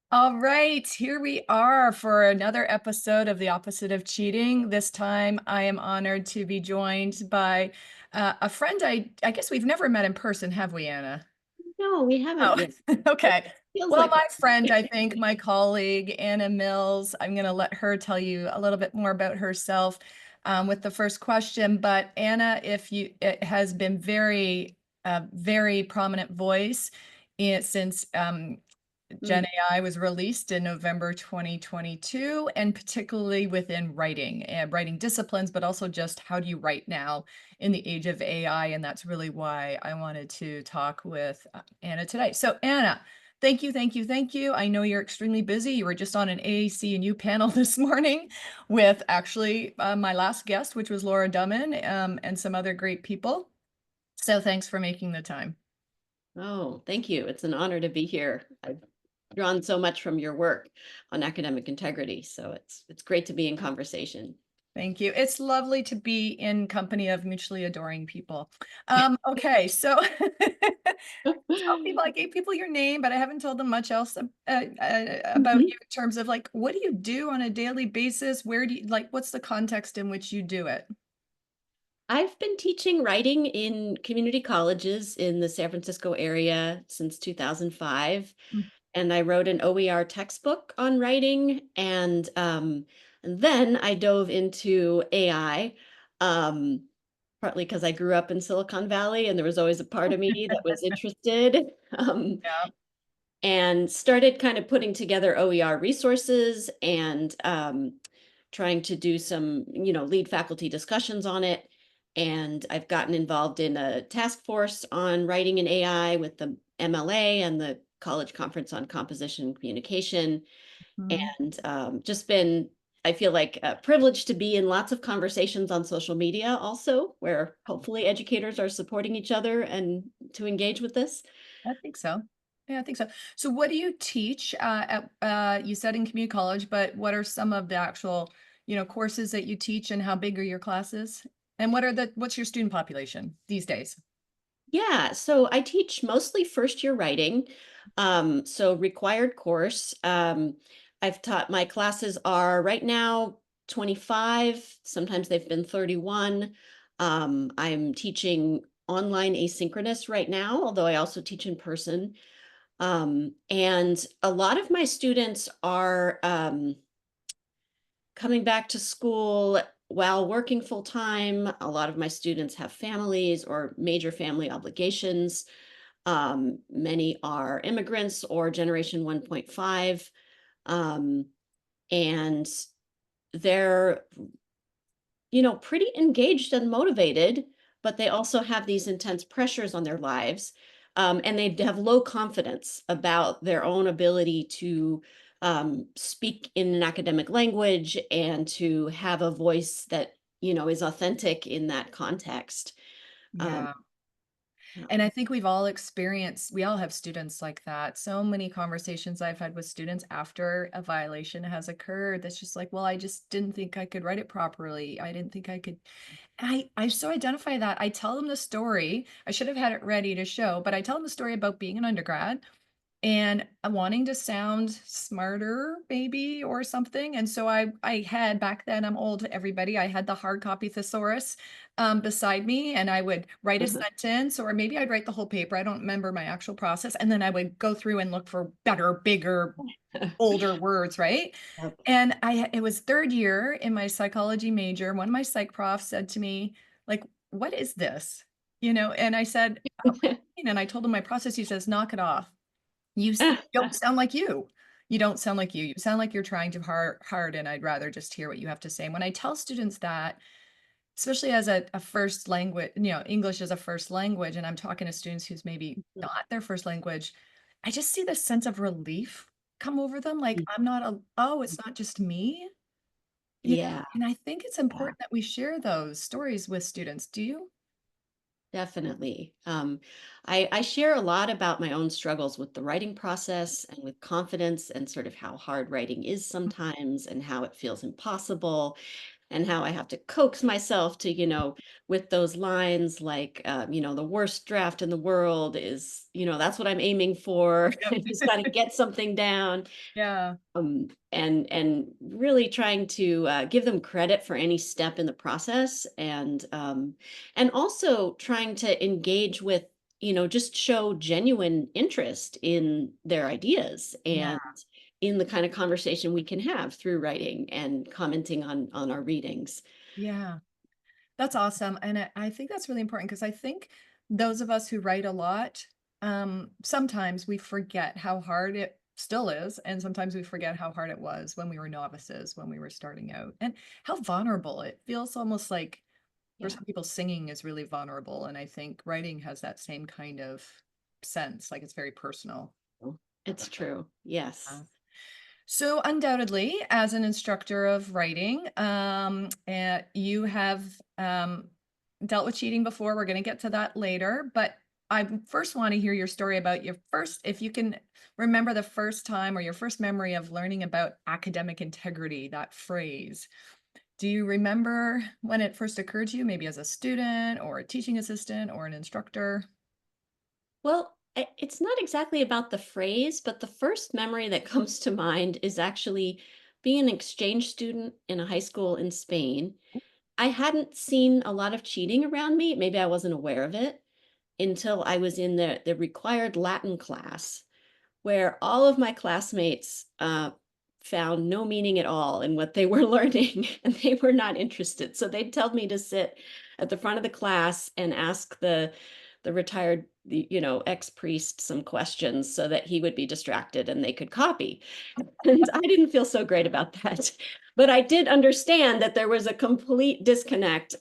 All right, here we are for another episode of The Opposite of Cheating. This time I am honored to be joined by a friend. I guess we've never met in person, have we, Anna? No, we haven't Oh, yet. It okay. feels Well, like my friend, I it. think, my colleague, Anna Mills, I'm going to let her tell you a little bit more about herself with the first question. But Anna, if you, it has been very prominent voice since Gen Mm, AI was released in November 2022, and particularly within writing and writing disciplines, but also just how do you write now in the age of AI? And that's really why I wanted to talk with Anna today. So, Anna, thank you, thank you, thank you. I know you're extremely busy. You were just on an AAC and U panel this morning with actually my last guest, which was Laura Dummin, and some other great people. So, thanks for making the time. oh, thank you. It's an honor to be here. I've drawn so much from your work on academic integrity, so it's great to be in conversation. Thank you. It's lovely to be in company of mutually adoring people. Okay, so tell people I gave people your name, but I haven't told them much else about Mhm. you in terms of like, what do you do on a daily basis? Where do you like, what's the context in which you do it? I've been teaching writing in community colleges in the San Francisco area since 2005, Mm. and I wrote an OER textbook on writing, and then I dove into AI. Um, Partly because I grew up in Silicon Valley and there was always a part of me that was interested, Yeah. and started kind of putting together OER resources and trying to do some, lead faculty discussions on it. And I've gotten involved in a task force on writing in AI with the MLA and the College Conference on Composition and Communication, Mhm. and just been, I feel like, privileged to be in lots of conversations on social media also, where hopefully educators are supporting each other and to engage with this. I think so. Yeah, I think so. So what do you teach you said in community college, but what are some of the actual, courses that you teach and how big are your classes? And what's your student population these days? Yeah, so I teach mostly first year writing, so required course. I've taught, my classes are right now 25, sometimes they've been 31. I'm teaching online asynchronous right now, although I also teach in person. And a lot of my students are coming back to school while working full time. A lot of my students have families or major family obligations. Many are immigrants or Generation 1.5. Um, and they're, pretty engaged and motivated, but they also have these intense pressures on their lives. And they have low confidence about their own ability to speak in an academic language and to have a voice that, is authentic in that context. Um, Yeah. yeah. And I think we all have students like that. So many conversations I've had with students after a violation has occurred that's just like, well, I just didn't think I could write it properly. I didn't think I could. I so identify that. I tell them the story. I should have had it ready to show, but I tell them the story about being an undergrad and wanting to sound smarter maybe or something, and so I had back then, I'm old to everybody, I had the hard copy thesaurus beside me, and I would write a sentence, or maybe I'd write the whole paper. I don't remember my actual process, and then I would go through and look for better, bigger, older words, right? Yep. And it was third year in my psychology major. One of my psych profs said to me, like, what is this? And I said, and I told him my process. He says, knock it off. Don't sound like you. You don't sound like you. You sound like you're trying too hard, and I'd rather just hear what you have to say. And when I tell students that, especially as a first language, English is a first language, and I'm talking to students who's maybe not their first language, I just see this sense of relief come over them. Like I'm not oh, it's not just me. Yeah. And I think it's Yeah. important that we share those stories with students. Do you? Definitely. I share a lot about my own struggles with the writing process and with confidence and sort of how hard writing is sometimes and how it feels impossible. and how I have to coax myself to, with those lines like, the worst draft in the world is, that's what I'm aiming for. Yep. I just got to get something down. Yeah. And really trying to give them credit for any step in the process, and also trying to engage with, just show genuine interest in their ideas Yeah. and in the kind of conversation we can have through writing and commenting on our readings. Yeah. That's awesome, and I think that's really important because I think those of us who write a lot, sometimes we forget how hard it still is, and sometimes we forget how hard it was when we were novices, when we were starting out, and how vulnerable it feels almost like for Yeah, some people, singing is really vulnerable, and I think writing has that same kind of sense, like it's very personal. well, it's true. Yes. So undoubtedly, as an instructor of writing, you have dealt with cheating before. We're going to get to that later, but I first want to hear your story about your first, if you can remember the first time or your first memory of learning about academic integrity, that phrase. Do you remember when it first occurred to you, maybe as a student or a teaching assistant or an instructor? Well, it's not exactly about the phrase, but the first memory that comes to mind is actually being an exchange student in a high school in Spain. I hadn't seen a lot of cheating around me. Maybe I wasn't aware of it until I was in the required Latin class, where all of my classmates found no meaning at all in what they were learning, and they were not interested. So they'd tell me to sit at the front of the class and ask the retired, ex-priest some questions so that he would be distracted and they could copy. And I didn't feel so great about that. But I did understand that there was a complete disconnect,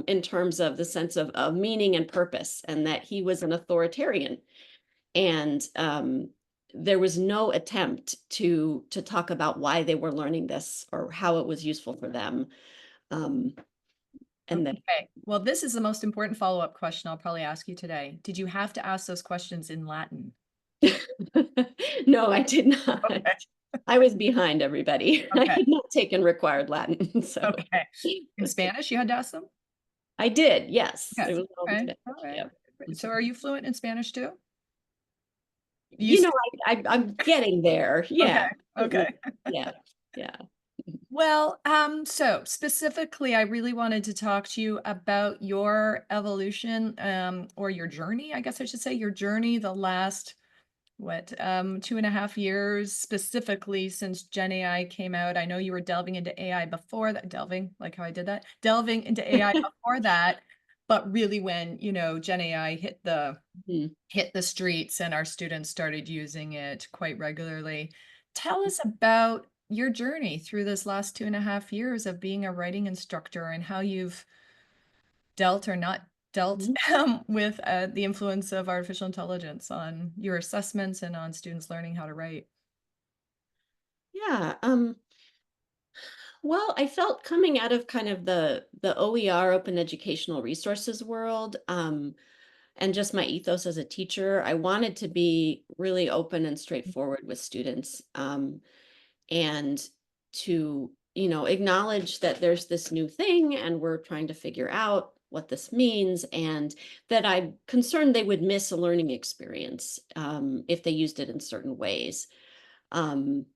in terms of the sense of meaning and purpose, and that he was an authoritarian. And there was no attempt to talk about why they were learning this or how it was useful for them. Um, and then, Okay. Well, this is the most important follow-up question I'll probably ask you today. Did you have to ask those questions in Latin? no, I did not. Okay. I was behind everybody. I Okay. had not taken required Latin, so Okay. In Spanish, you had to ask them? I did. Yes, Okay. it was all in Okay. Spanish. All right. Yeah. So are you fluent in Spanish too? You You know, said I'm getting there. okay. Yeah, certainly. Okay. Yeah, yeah. Well, so specifically, I really wanted to talk to you about your evolution, or your journey, I guess I should say, your journey the last, what, 2.5 years, specifically since Gen AI came out. I know you were delving into AI before that, delving, like how I did that, delving into AI before that, but really when, Gen AI Mhm. hit the streets and our students started using it quite regularly. Tell us about your journey through this last 2.5 years of being a writing instructor and how you've dealt or not dealt Mhm. with the influence of artificial intelligence on your assessments and on students learning how to write. Yeah. Well, I felt coming out of kind of the OER, open educational resources world, and just my ethos as a teacher, I wanted to be really open and straightforward with students, and to, acknowledge that there's this new thing and we're trying to figure out what this means, and that I'm concerned they would miss a learning experience, if they used it in certain ways. Um,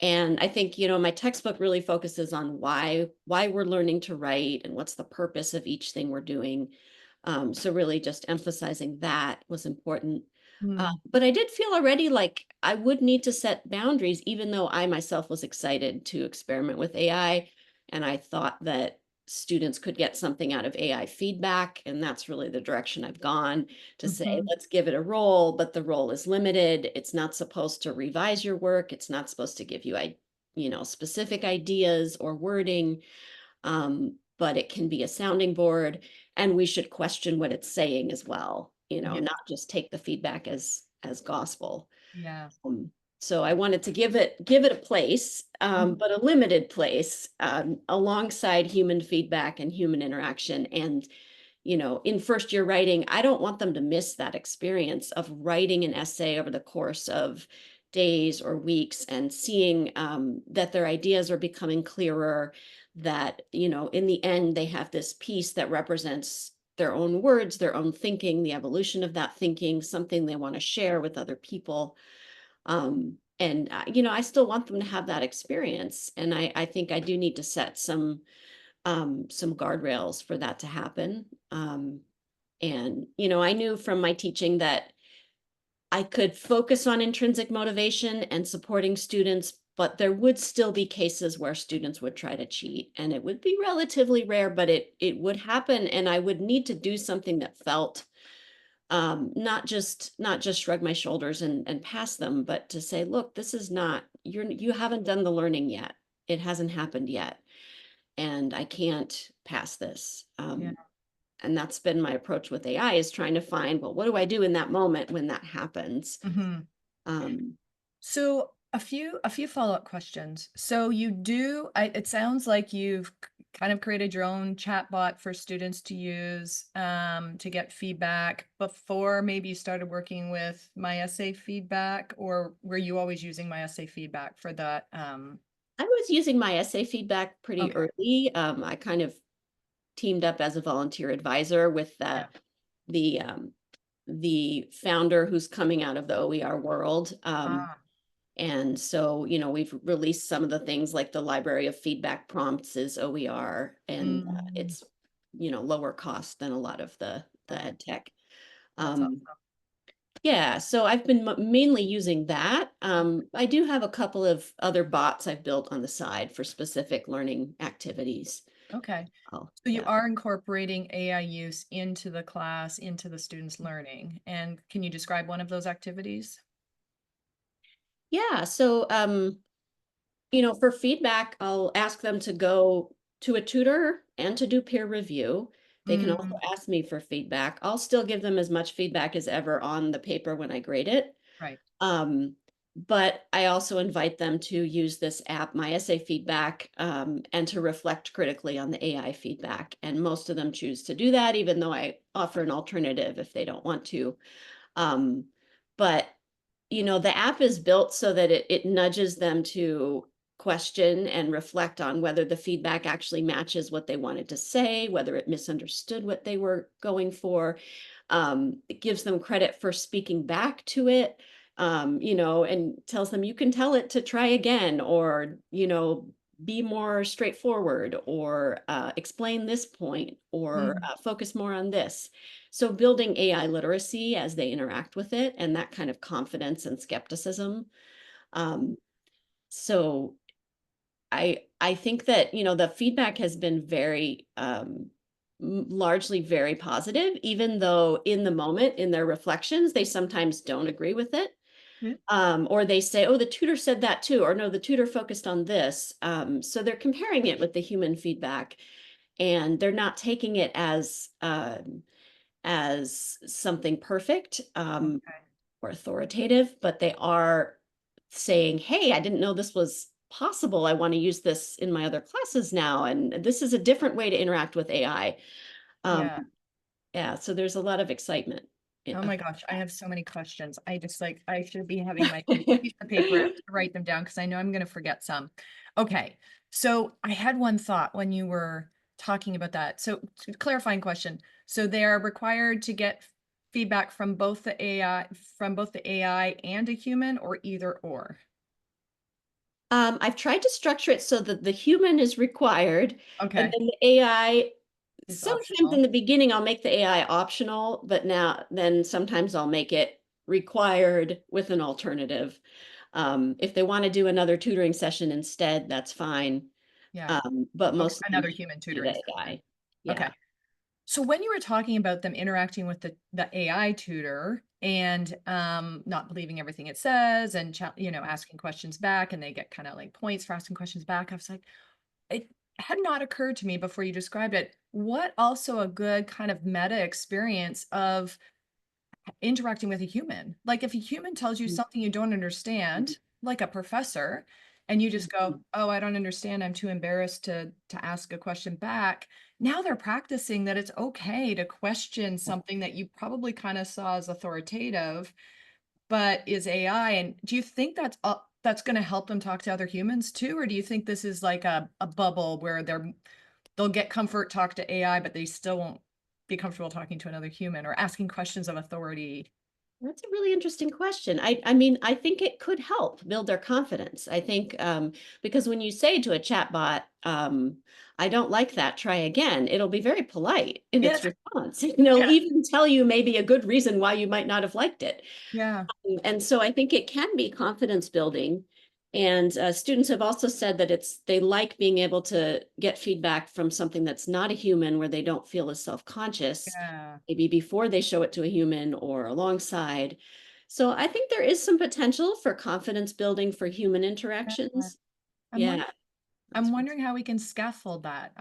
and I think, my textbook really focuses on why we're learning to write and what's the purpose of each thing we're doing. So really just emphasizing that was important. Mm, But I did feel already like I would need to set boundaries, even though I myself was excited to experiment with AI. And I thought that students could get something out of AI feedback. And that's really the direction I've gone, to say, mhm, let's give it a role, but the role is limited. It's not supposed to revise your work. It's not supposed to give you, specific ideas or wording, but it can be a sounding board, and we should question what it's saying as well, yeah, not just take the feedback as gospel. yeah. um, so I wanted to give it a place, Mhm, but a limited place, alongside human feedback and human interaction. And in first year writing, I don't want them to miss that experience of writing an essay over the course of days or weeks, and seeing, that their ideas are becoming clearer, that, in the end, they have this piece that represents their own words, their own thinking, the evolution of that thinking, something they want to share with other people. And I still want them to have that experience. And I think I do need to set some guardrails for that to happen. And I knew from my teaching that I could focus on intrinsic motivation and supporting students, but there would still be cases where students would try to cheat, and it would be relatively rare, but it would happen, and I would need to do something that felt not just shrug my shoulders and pass them, but to say, look, this is not you haven't done the learning yet. It hasn't happened yet, and I can't pass this. Yeah. And that's been my approach with AI, is trying to find, well, what do I do in that moment when that happens? Mhm. Um, So a few follow-up questions. So it sounds like you've kind of created your own chatbot for students to use to get feedback before maybe you started working with my essay feedback, or were you always using my essay feedback for that? I was using my essay feedback pretty Okay. early. I kind of teamed up as a volunteer advisor with Yeah. the the founder who's coming out of the OER world. Ah. And so, we've released some of the things, like the library of feedback prompts is OER, and Mm. it's lower cost than a lot of the Oh, ed tech. that's Um, awesome. yeah, so I've been mainly using that. I do have a couple of other bots I've built on the side for specific learning activities. Okay. Oh, So you yeah. are incorporating AI use into the class, into the students' learning. And can you describe one of those activities? Yeah, so for feedback, I'll ask them to go to a tutor and to do peer review. They can also Mm, ask me for feedback. I'll still give them as much feedback as ever on the paper when I grade it. right. Um, but I also invite them to use this app, My Essay Feedback, and to reflect critically on the AI feedback. And most of them choose to do that, even though I offer an alternative if they don't want to. Um, but the app is built so that it nudges them to question and reflect on whether the feedback actually matches what they wanted to say, whether it misunderstood what they were going for. It gives them credit for speaking back to it, and tells them you can tell it to try again, or, be more straightforward, or explain this point, or Mm, focus more on this. So building AI literacy as they interact with it, and that kind of confidence and skepticism. Um, so I think that, the feedback has been very largely very positive, even though in the moment, in their reflections, they sometimes don't agree with it. yeah. Or they say, oh, the tutor said that too, or no, the tutor focused on this. So they're comparing it with the human feedback, and they're not taking it as something perfect, Okay. or authoritative, but they are saying, hey, I didn't know this was possible. I want to use this in my other classes now. And this is a different way to interact with AI. Um, Yeah. yeah, so there's a lot of excitement. Oh About my gosh, I have so many questions. I should be having my that. piece of paper out to write them down because I know I'm going to forget some. Okay. So I had one thought when you were talking about that. So clarifying question. So they are required to get feedback from both the AI and a human, or either or. I've tried to structure it so that the human is required, and Okay. then the AI. It's Sometimes in optional. the beginning, I'll make the AI optional, but then sometimes I'll make it required with an alternative. If they want to do another tutoring session instead, that's fine. Yeah. But Okay. most of them Another choose human to do tutoring the session. AI. Yeah. Okay. So when you were talking about them interacting with the AI tutor and not believing everything it says and asking questions back, and they get kind of like points for asking questions back, I was like, it had not occurred to me before you described it. What also a good kind of meta experience of interacting with a human. Like if a human tells you something you don't understand, like a professor, and you just go, Mhm. "Oh, I don't understand. I'm too embarrassed to ask a question back." Now they're practicing that it's okay to question something that you probably kind of saw as authoritative, but is AI. And do you think that's gonna help them talk to other humans too, or do you think this is like a bubble where they'll get comfort, talk to AI, but they still won't be comfortable talking to another human or asking questions of authority? That's a really interesting question. I mean, I think it could help build their confidence. I think because when you say to a chatbot, "I don't like that. Try again," it'll be very polite in its Yes. response. Yeah. Even tell you maybe a good reason why you might not have liked it. Yeah. And so I think it can be confidence building. And students have also said that they like being able to get feedback from something that's not a human where they don't feel as self-conscious, Yeah. maybe before they show it to a human or alongside. So I think there is some potential for confidence building for human Yeah. interactions. I'm Yeah, wondering I'm that's what. wondering how we can scaffold that.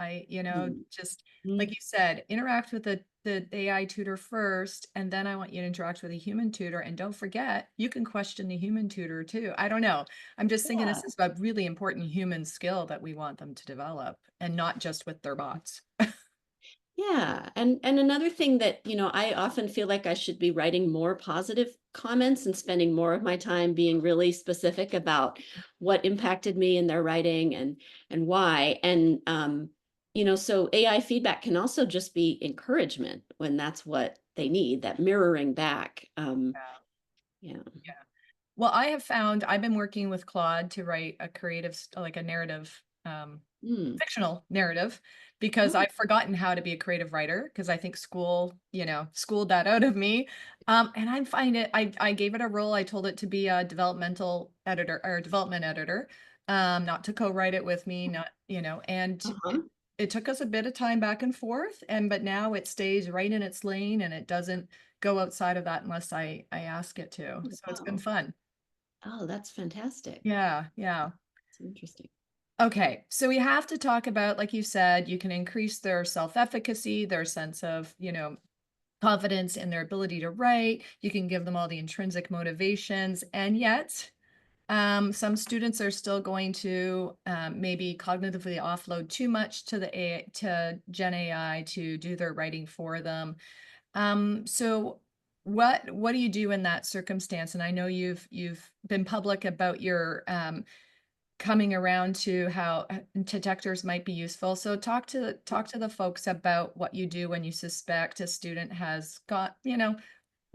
Just like Mhm. you said, interact with the AI tutor first, and then I want you to interact with a human tutor. And don't forget, you can question the human tutor too. I don't know. I'm just thinking Yeah. this is a really important human skill that we want them to develop, and not just with their bots. Yeah, and another thing that, I often feel like I should be writing more positive comments and spending more of my time being really specific about what impacted me in their writing and why. And so AI feedback can also just be encouragement when that's what they need, that mirroring back. Yeah. Yeah. Yeah. Well, I have found I've been working with Claude to write a creative, like a narrative, Mm. fictional narrative, because Oh, I've forgotten how to be a creative writer because I think school, schooled that out of me. And I find I gave it a role. I told it to be a developmental editor or development editor, not to co-write it with me, not, and uh-huh. it took us a bit of time back and forth, but now it stays right in its lane and it doesn't go outside of that unless I ask it to. Oh, So it's been wow. fun. Oh, that's fantastic. Yeah, yeah. It's interesting. Okay, so we have to talk about, like you said, you can increase their self-efficacy, their sense of, confidence in their ability to write. You can give them all the intrinsic motivations, and yet, some students are still going to maybe cognitively offload too much to the to Gen AI to do their writing for them. So what do you do in that circumstance? And I know you've been public about your coming around to how detectors might be useful. So talk to the folks about what you do when you suspect a student has got,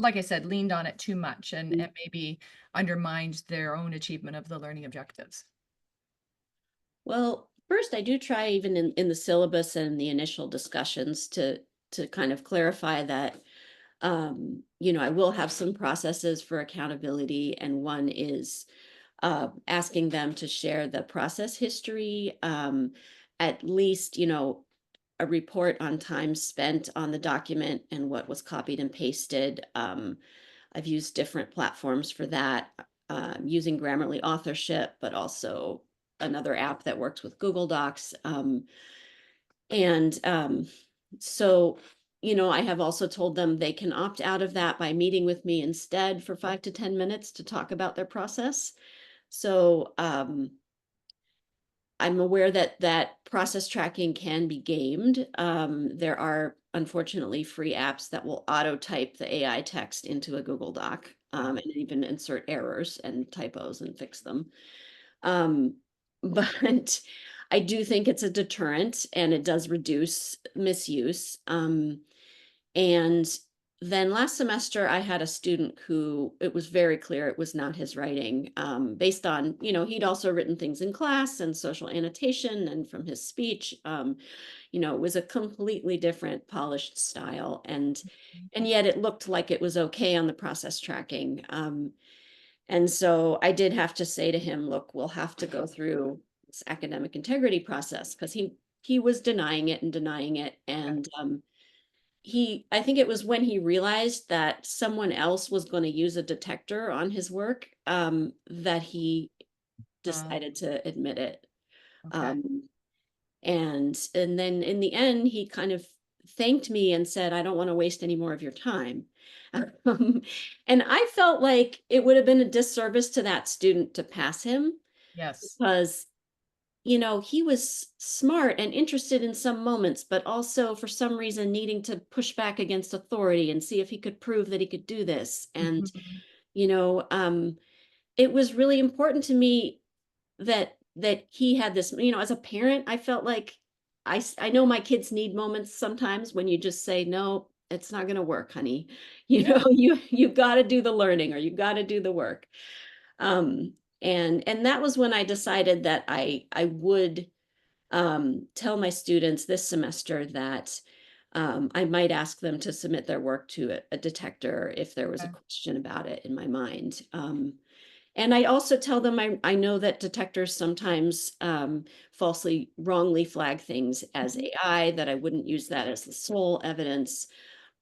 like I said, leaned on it too much and maybe undermined their own achievement of the learning objectives. Well, first, I do try even in the syllabus and the initial discussions to kind of clarify that I will have some processes for accountability, and one is asking them to share the process history, at least, a report on time spent on the document and what was copied and pasted. I've used different platforms for that, using Grammarly authorship, but also another app that works with Google Docs. And so, I have also told them they can opt out of that by meeting with me instead for 5 to 10 minutes to talk about their process. So I'm aware that that process tracking can be gamed. There are unfortunately free apps that will auto type the AI text into a Google Doc, and even insert errors and typos and fix them. Um, but I do think it's a deterrent and it does reduce misuse. And then last semester, I had a student who it was very clear it was not his writing, based on, he'd also written things in class and social annotation and from his speech. It was a completely different polished style. And yet it looked like it was okay on the process tracking. And so I did have to say to him, look, we'll have to go through this academic integrity process because he was denying it and denying it. And I think it was when he realized that someone else was going to use a detector on his work, that he Uh, decided to admit it. okay. Um, and then in the end, he kind of thanked me and said, I don't want to waste any more of your time. And I felt like it would have been a disservice to that student to pass him Yes. because he was smart and interested in some moments, but also for some reason needing to push back against authority and see if he could prove that he could do this. And, Mhm. you know, um, it was really important to me that he had this, as a parent, I felt like I know my kids need moments sometimes when you just say, "No, it's not gonna work, honey." Yeah. You gotta do the learning or you gotta do the work. Um, and that was when I decided that I would tell my students this semester that I might ask them to submit their work to a detector if there was a Okay. question about it in my mind. And I also tell them I know that detectors sometimes wrongly flag things as Mhm. AI, that I wouldn't use that as the sole evidence,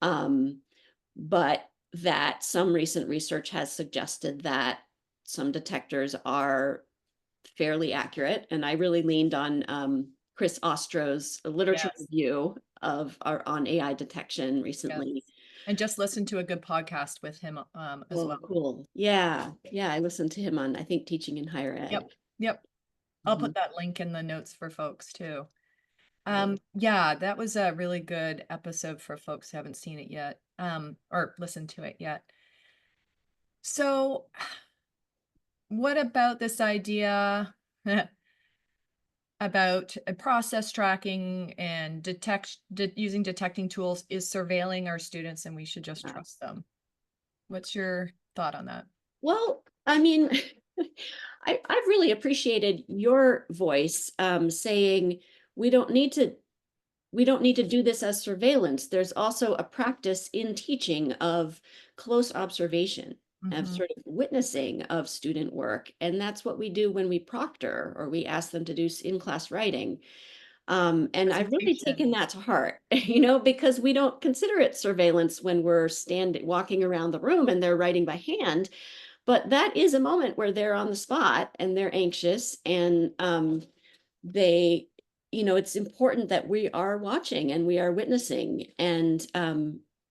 um, but that some recent research has suggested that some detectors are fairly accurate. And I really leaned on Chris Ostro's literature Yes. review of our on AI detection Yes. recently. And just listen to a good podcast with him as Oh, well. cool. Yeah. Yeah. I listened to him on, I think, teaching in higher ed. Yep. Yep. I'll Mhm. put that link in the notes for folks too. Great. Yeah, that was a really good episode for folks who haven't seen it yet, or listened to it yet. So, what about this idea about process tracking and using detecting tools is surveilling our students and we should just Uh, trust them? What's your thought on that? well, I mean, I've really appreciated your voice saying we don't need to we don't need to do this as surveillance. There's also a practice in teaching of close observation, of Hmm. sort of witnessing of student work. And that's what we do when we proctor or we ask them to do in-class writing. And I've really Presentation. taken that to heart, because we don't consider it surveillance when we're walking around the room and they're writing by hand. But that is a moment where they're on the spot and they're anxious and they it's important that we are watching and we are witnessing, and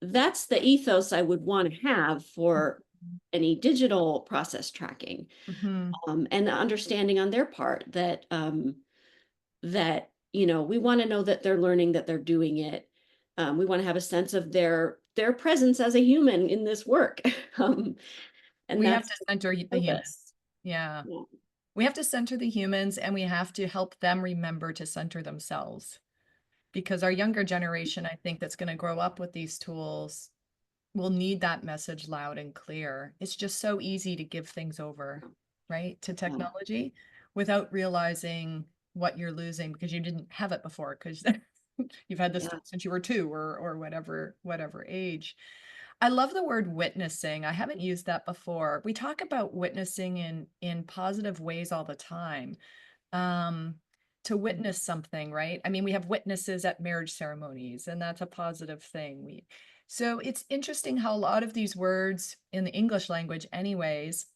that's the ethos I would want to have for any digital process tracking, Hmm. and the understanding on their part that we want to know that they're learning, that they're doing it. We want to have a sense of their presence as a human in this work. um, and We have that's to center the the purpose. humans. Yeah. Yeah. We have to center the humans and we have to help them remember to center themselves. Because our younger generation, I think, that's going to grow up with these tools will need that message loud and clear. It's just so easy to give things over, right, to Yeah. technology without realizing what you're losing because you didn't have it before because you've had this Yeah. tool since you were 2 or whatever age. I love the word witnessing. I haven't used that before. We talk about witnessing in positive ways all the time. Um, to witness something, right? I mean, we have witnesses at marriage ceremonies, and that's a positive thing. So it's interesting how a lot of these words in the English language, anyways,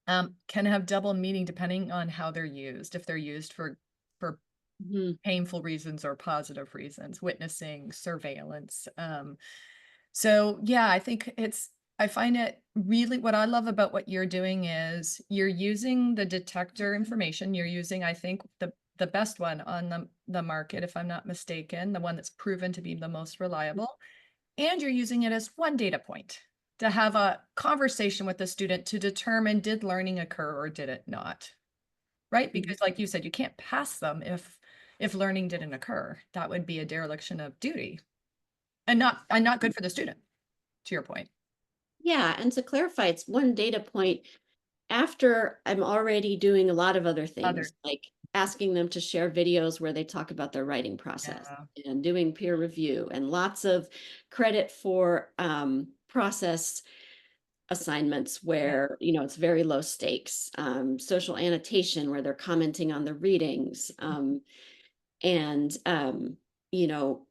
can have double meaning depending on how they're used. If they're used for Mhm. painful reasons or positive reasons, witnessing, surveillance. So yeah, I think I find it really what I love about what you're doing is you're using the detector information. You're using, I think, the best one on the market, if I'm not mistaken, the one that's proven to be the most reliable. And you're using it as one data point to have a conversation with the student to determine did learning occur or did it not, right? Mhm. Because like you said, you can't pass them if learning didn't occur. That would be a dereliction of duty and not good for the student, to your point. Yeah, and to clarify, it's one data point after I'm already doing a lot of other Other things, like asking them to share videos where they talk about their writing process Yeah. and doing peer review and lots of credit for process assignments Yeah. where it's very low stakes, social annotation where they're commenting on the readings, and you know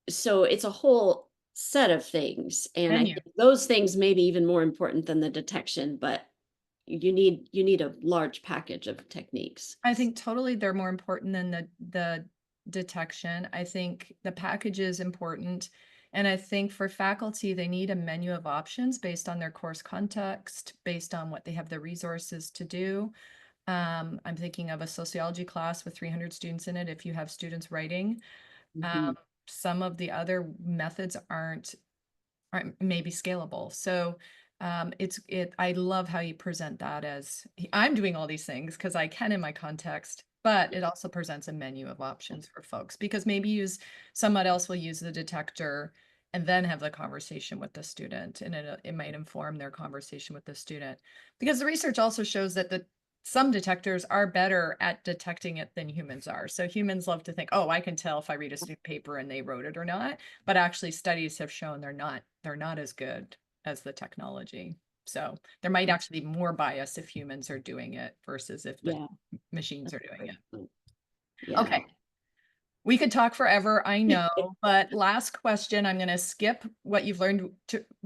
so it's a whole set of things, and I Menu. think those things may be even more important than the detection, but you need a large package of techniques. I think totally they're more important than the detection. I think the package is important. And I think for faculty, they need a menu of options based on their course context, based on what they have the resources to do. I'm thinking of a sociology class with 300 students in it. If you have students writing, Mhm. um, some of the other methods aren't maybe scalable. So I love how you present that as I'm doing all these things because I can in my context, but it also presents a menu of options for folks because maybe use someone else will use the detector and then have the conversation with the student, and it might inform their conversation with the student, because the research also shows that the some detectors are better at detecting it than humans are. So humans love to think, oh, I can tell if I read a student paper and they wrote it or not, but actually studies have shown they're not as good as the technology. So there might actually be more bias if humans are doing it versus if the Yeah, machines that's are a doing great it. point. Yeah. Okay. We could talk forever, I know, but last question, I'm going to skip what you've learned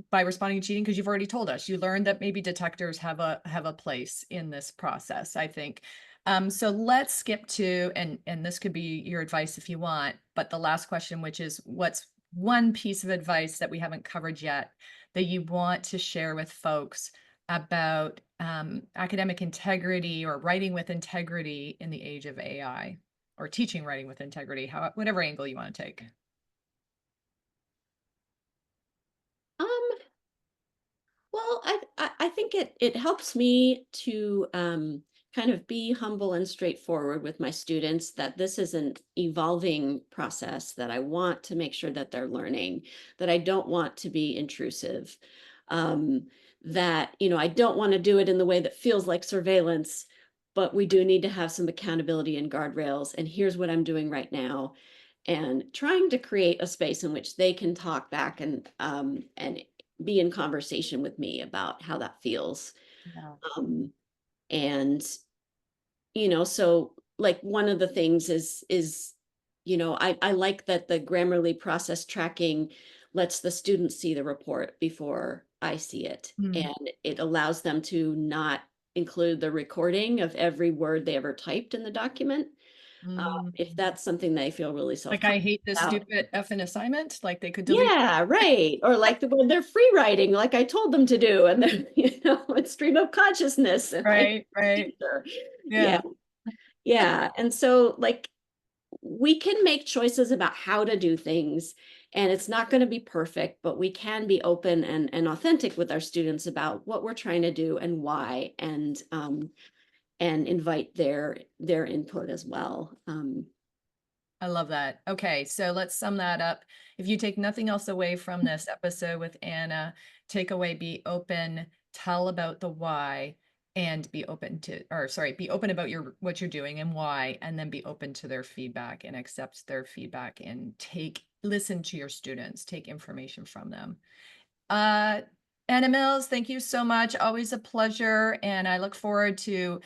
by responding to cheating because you've already told us. You learned that maybe detectors have a place in this process, I think. So let's skip to, and this could be your advice if you want, but the last question, which is what's one piece of advice that we haven't covered yet that you want to share with folks about academic integrity or writing with integrity in the age of AI? Or teaching writing with integrity, whatever angle you want to take. Um, well, I think it helps me to kind of be humble and straightforward with my students that this is an evolving process, that I want to make sure that they're learning, that I don't want to be intrusive, um, that, I don't want to do it in the way that feels like surveillance, but we do need to have some accountability and guardrails. And here's what I'm doing right now, and trying to create a space in which they can talk back and be in conversation with me about how that feels. Yeah. Um, and so like one of the things is I like that the Grammarly process tracking lets the student see the report before I see it, Mm, and it allows them to not include the recording of every word they ever typed in the document, mm. if that's something they feel really Like, self-conscious I hate this about. stupid effing assignment, like they could delete. Yeah, right. Or like when they're free writing, like I told them to do, and then it's stream of consciousness, and I Right, right. teacher. Yeah, Yeah. yeah. And so like we can make choices about how to do things, and it's not going to be perfect, but we can be open and authentic with our students about what we're trying to do and why, and invite their input as well. I love that. Okay, so let's sum that up. If you take nothing else away from this episode with Anna, take away be open, tell about the why, and be open to, or sorry, be open about what you're doing and why, and then be open to their feedback and accept their feedback and listen to your students, take information from them. Uh, Anna Mills, thank you so much. Always a pleasure. And I look forward to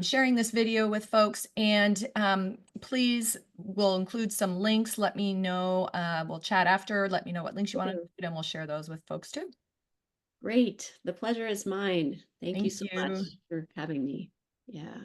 sharing this video with folks. And please, we'll include some links. Let me know. We'll chat after. Let me know what links you want to include, and we'll share those with folks too. Great. The pleasure is mine. Thank you Thank so much you. for having me. Yeah.